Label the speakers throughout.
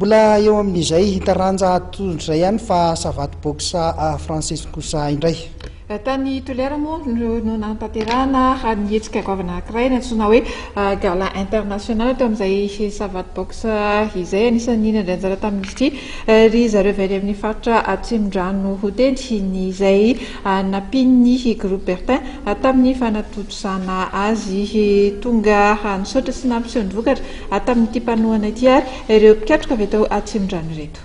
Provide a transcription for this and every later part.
Speaker 1: Mbola eo amin'izay hitaranja atondro izay ihany fa savaty boxa française kosa indray.
Speaker 2: Tany Toliara moa no nantanterahana ny hetsika goavana anankiray antsoina hoe gala international teo amin'izay savaty boxa izay anisan'ny nandrajara tamin'izy ity ry zareo avy amin'ny faritra Atsimondrano hotely ny izay nampin'ny groupe Bertin tamin'ny fanatotosana azy tonga nisaotra sy nampiseho ny vokatra tamin'ity mpanohana ity ary ireo mpiatroka avy tao Atsimondrano reto.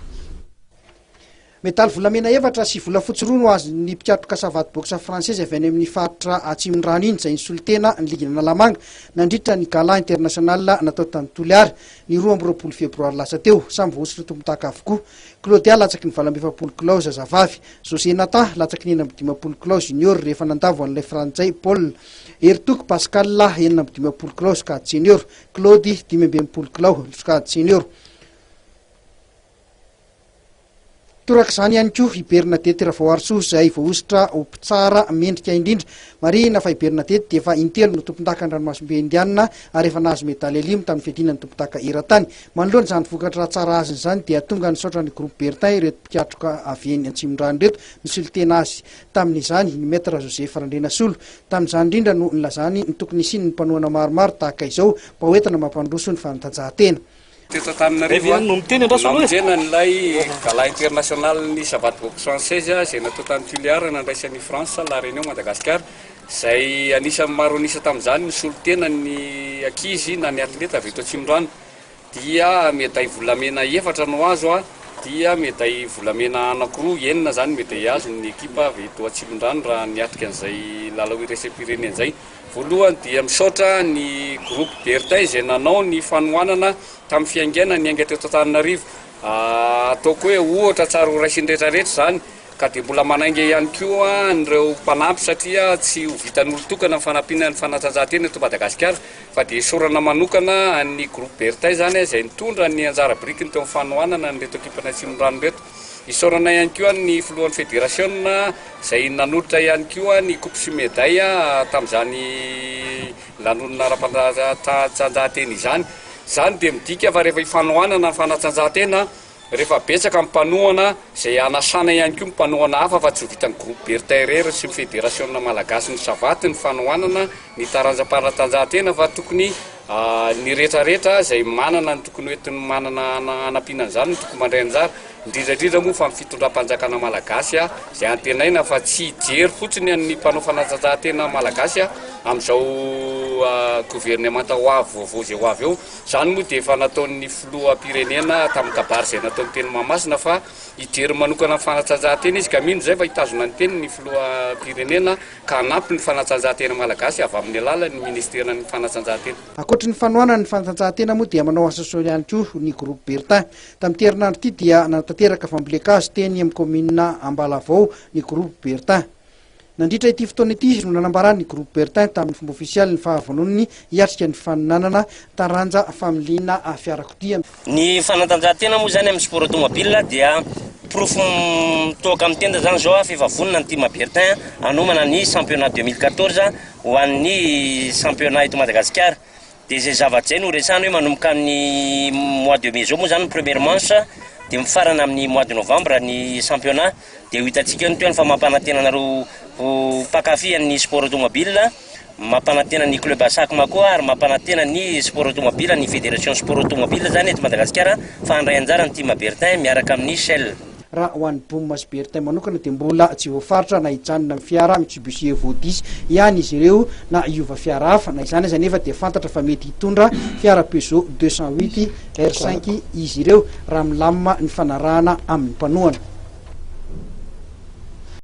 Speaker 1: Metaly volamena efatra sy volafotsy roa no azy ny mpiatroka savaty boxa française avy any amin'ny faritra Atsimondrano iny izay nisolitena ny Ligue Nalamanga nandritra ny gala international natao tany Toliara ny 12 febroary lasa teo samby voatsy tompotaka avokoa. Claudia latsaky ny 27 kilao zazavavy, José Nata latsaky ny 15 kilao junior rehefa nandavo an'ilay frantsay Paul, Ertuk Pascal 15 kilao skady senior, Claude 15 kilao skady senior. Toraka izany ihany koa i Bernadette Ravoarso izay voaositra tsara mendrika indrindra. Marina fa i Bernadette dia efa intelo no tompon-daka an-dranomasimbe Indiana ary efa nahazo medaly limy tamin'ny fiadinan'ny tompon-daka eran-tany. Manoloana izany vokatra tsara azy izany dia tonga nisaotra ny groupe Bertin ireto mpiatroka avy eny Atsimondrano reto nisolitena azy tamin'izany ny maître José Farandrenasolo. Tamin'izany indrindra no nilazany ny tokony isin'ny mpanohana maromaro tahaka izao mba hoentina mampandroso ny fanatanjahantena.
Speaker 3: Teto Antananarivo namonjena nilay gala international ny savaty boxe française izay natao tany Toliara nandraisan'ny France la Réunion Madagascar izay anisan'ny maro anisa tamin'izany nisolitena ny ankizy na ny atleta avy eto Atsimondrano dia meday volamena efatra no azo dia meday volamena anankiroa enina zany meday azo ny ekipa avy eto Atsimondrano raha niatrika an'izay lalao irasam-pirenena izay. Voalohany dia misaotra ny groupe Bertin izay nanao ny fanohanana tamin'ny fiaingaina ny ainga teto Antananarivo. Ataoko hoe ohatra tsara ho raisiny rehetrarehetra zany ka dia mbola manainga ihany koa nireo mpanampy satria tsy ho vitan'olo tokana ny fanampiana ny fanatanjahantena eto Madagasikara fa dia sorana manokana ny groupe Bertin zany izay nitondra ny anjara birikiny teo amin'ny fanohanana nyreto ekipana Atsimondrano reto. Isorana ihany koa ny filohan'ny fédération izay nanolotra ihany koa ny coupe sy médaille tamin'izany lanonana ara-panatanjahantena izany. Izany dia midika fa rehefa ifanohanana ny fanatanjahantena rehefa betsaka ny mpanohana izay anasana ihany koa mpanohana hafa fa tsy ho vitan'ny groupe Bertin irery sy ny fédération malagasy ny savaty ny fanohanana ny taranjam-panatanjahantena fa tokony ny rehetrarehetra izay manana ny tokony hoentiny manana anampiana an'izany ny tokony mandray anjara. Indrindra moa fa amin'ny fitondram-panjakana malagasy izay antenaina fa tsy hijery fotsiny ny mpanao fanatanjahantena malagasy amin'izao gouvernement ho avy vaovao izay ho avy eo. Izany moa dia efa nataon'ny filoham-pirenena tamin'ny kabary izay nataon'ny teny Mahamasina fa hijery manokana ny fanatanjahantena izy ka mino izay fa hitazona ny teny ny filoham-pirenena ka hanampy ny fanatanjahantena malagasy avy amin'ny alalan'ny ministera ny fanatanjahantena.
Speaker 1: Ankoatra ny fanohanana ny fanatanjahantena moa dia manao asa ihany koa ny groupe Bertin. Tamin'ity herinandro ity dia natanteraka fambolekasy teny amin'ny commune Ambalavao ny groupe Bertin. Nandritra ity fotoana ity no nanambarany ny groupe Bertin tamin'ny fomba ofisialy ny fahavonon'ny hiatrika ny fananana taranja familiana fiarakodia.
Speaker 4: Ny fanatanjahantena moa zany amin'ny sport automobile dia profo mitoka amin'ny tenda zany zao fa efa vonona ny team Bertin hanomana ny championnat 2014 ho an'ny championnat eto Madagasikara. Dia izay zavatr'izay no resana hoe manomboka ny mois de mai zao moa zany ny première manche dia mifarana amin'ny mois de novembre ny championnat dia ho hitantsika ny toerana fa mampanantena anareo mpakafy ny sport automobile, mampanantena ny club asakma koa ary mampanantena ny sport automobile ny fédération sport automobile zany eto Madagasikara fa handray anjara ny team Bertin miaraka amin'ny Shell.
Speaker 1: Raha ho an'ny Bouma sy Bertin manokana dia mbola tsy voafaritra na hijanona amin'ny fiara Mitsubishi Evo 10 ihany izy ireo na hiova fiara hafa na izany aza nefa dia fantatra fa mety hitondra fiara Peugeot 208 R5 izy ireo raha milamina ny fanarahana amin'ny mpanohana.